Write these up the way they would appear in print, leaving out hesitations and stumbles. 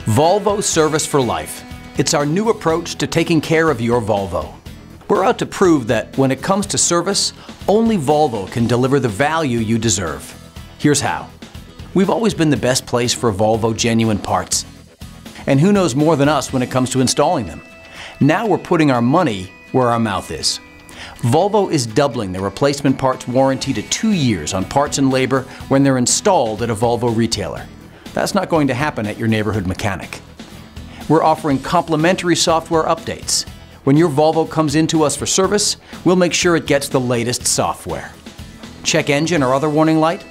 Volvo Service for Life. It's our new approach to taking care of your Volvo. We're out to prove that when it comes to service, only Volvo can deliver the value you deserve. Here's how. We've always been the best place for Volvo genuine parts. And who knows more than us when it comes to installing them? Now we're putting our money where our mouth is. Volvo is doubling the replacement parts warranty to 2 years on parts and labor when they're installed at a Volvo retailer. That's not going to happen at your neighborhood mechanic. We're offering complimentary software updates. When your Volvo comes into us for service, we'll make sure it gets the latest software. Check engine or other warning light?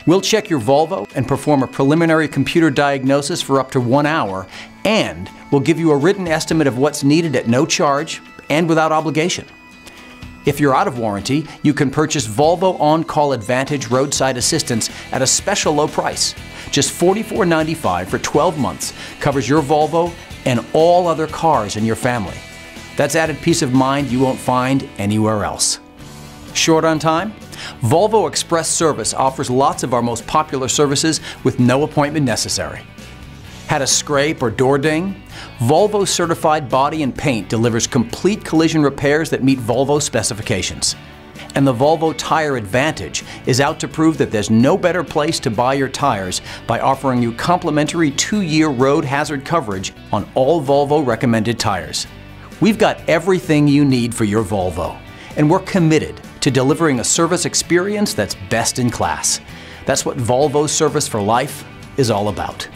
We'll check your Volvo and perform a preliminary computer diagnosis for up to 1 hour, and we'll give you a written estimate of what's needed at no charge and without obligation. If you're out of warranty, you can purchase Volvo On-Call Advantage roadside assistance at a special low price. Just $44.95 for 12 months covers your Volvo and all other cars in your family. That's added peace of mind you won't find anywhere else. Short on time? Volvo Express Service offers lots of our most popular services with no appointment necessary. Had a scrape or door ding? Volvo Certified Body and Paint delivers complete collision repairs that meet Volvo specifications. And the Volvo Tire Advantage is out to prove that there's no better place to buy your tires by offering you complimentary 2-year road hazard coverage on all Volvo recommended tires. We've got everything you need for your Volvo, and we're committed to delivering a service experience that's best in class. That's what Volvo Service for Life is all about.